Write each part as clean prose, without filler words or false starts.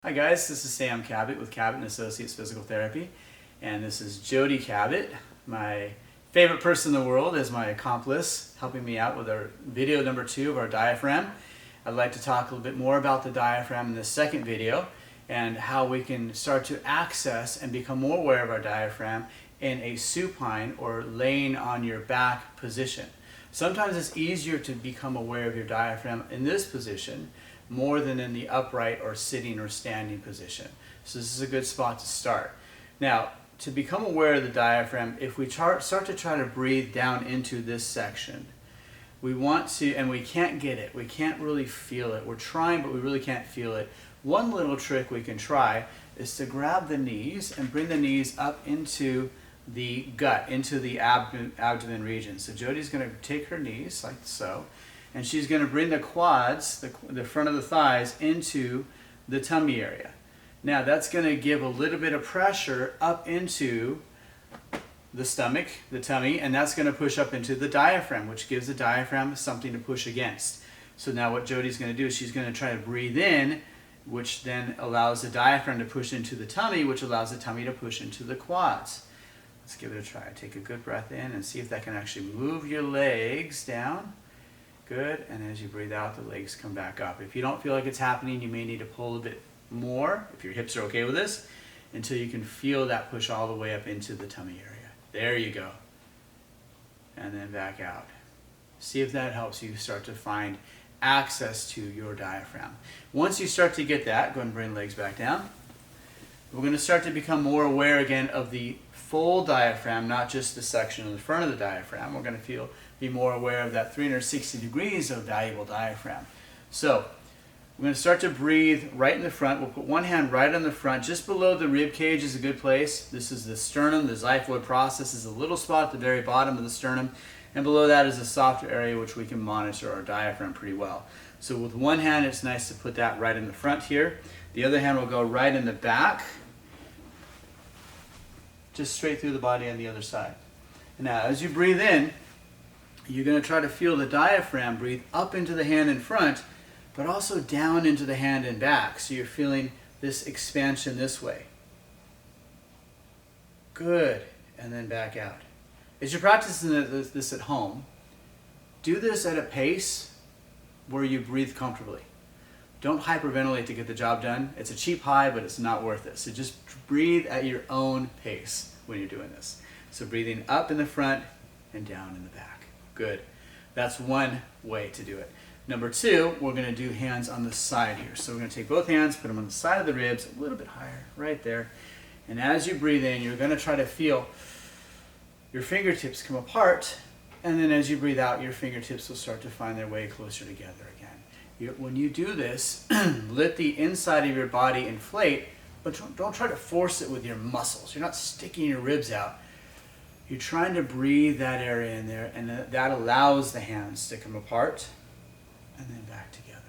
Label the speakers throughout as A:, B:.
A: Hi guys, this is Sam Cabot with Cabot & Associates Physical Therapy, and this is Jody Cabot, my favorite person in the world, as my accomplice, helping me out with our video number 2 of our diaphragm. I'd like to talk a little bit more about the diaphragm in this second video and how we can start to access and become more aware of our diaphragm in a supine or laying on your back position. Sometimes it's easier to become aware of your diaphragm in this position more than in the upright or sitting or standing position. So this is a good spot to start. Now, to become aware of the diaphragm, if we start to try to breathe down into this section, we want to, and we can't get it, we can't really feel it. We're trying, but we really can't feel it. One little trick we can try is to grab the knees and bring the knees up into the gut, into the abdomen region. So Jody's going to take her knees like so, and she's going to bring the quads, the front of the thighs, into the tummy area. Now that's going to give a little bit of pressure up into the stomach, the tummy, and that's going to push up into the diaphragm, which gives the diaphragm something to push against. So now what Jody's going to do is she's going to try to breathe in, which then allows the diaphragm to push into the tummy, which allows the tummy to push into the quads. Let's give it a try. Take a good breath in and see if that can actually move your legs down. Good, and as you breathe out, the legs come back up. If you don't feel like it's happening, you may need to pull a bit more, if your hips are okay with this, until you can feel that push all the way up into the tummy area. There you go. And then back out. See if that helps you start to find access to your diaphragm. Once you start to get that, go ahead and bring the legs back down. We're going to start to become more aware again of the full diaphragm, not just the section in the front of the diaphragm. We're going to be more aware of that 360 degrees of valuable diaphragm. So we're going to start to breathe right in the front. We'll put one hand right on the front, just below the rib cage is a good place. This is the sternum. The xiphoid process is a little spot at the very bottom of the sternum, and below that is a softer area which we can monitor our diaphragm pretty well. So with one hand, it's nice to put that right in the front here. The other hand will go right in the back, just straight through the body on the other side. And now as you breathe in, you're going to try to feel the diaphragm breathe up into the hand in front, but also down into the hand and back. So you're feeling this expansion this way. Good. And then back out. As you're practicing this at home, do this at a pace where you breathe comfortably. Don't hyperventilate to get the job done. It's a cheap high, but it's not worth it. So just breathe at your own pace when you're doing this. So breathing up in the front and down in the back. Good. That's one way to do it. Number 2, we're going to do hands on the side here. So we're going to take both hands, put them on the side of the ribs, a little bit higher, right there. And as you breathe in, you're going to try to feel your fingertips come apart. And then as you breathe out, your fingertips will start to find their way closer together again. When you do this, let the inside of your body inflate, but don't try to force it with your muscles. You're not sticking your ribs out. You're trying to breathe that area in there, and that allows the hands to come apart and then back together.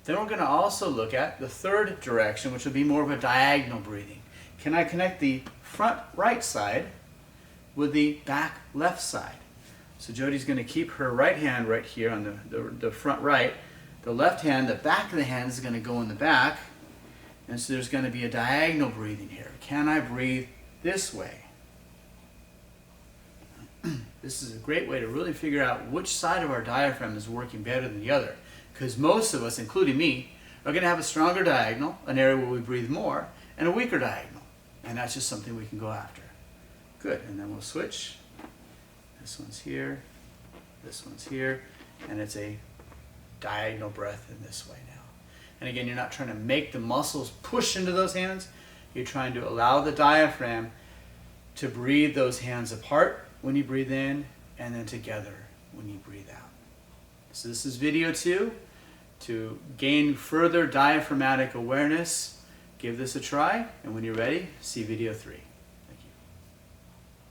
A: Then we're going to also look at the third direction, which will be more of a diagonal breathing. Can I connect the front right side with the back left side? So Jody's going to keep her right hand right here on the front right. The left hand, the back of the hand is going to go in the back. And so there's going to be a diagonal breathing here. Can I breathe this way? This is a great way to really figure out which side of our diaphragm is working better than the other. Because most of us, including me, are going to have a stronger diagonal, an area where we breathe more, and a weaker diagonal. And that's just something we can go after. Good. And then we'll switch. This one's here. This one's here. And it's a diagonal breath in this way now. And again, you're not trying to make the muscles push into those hands. You're trying to allow the diaphragm to breathe those hands apart when you breathe in, and then together when you breathe out. So this is video 2. To gain further diaphragmatic awareness, give this a try, and when you're ready, see video 3.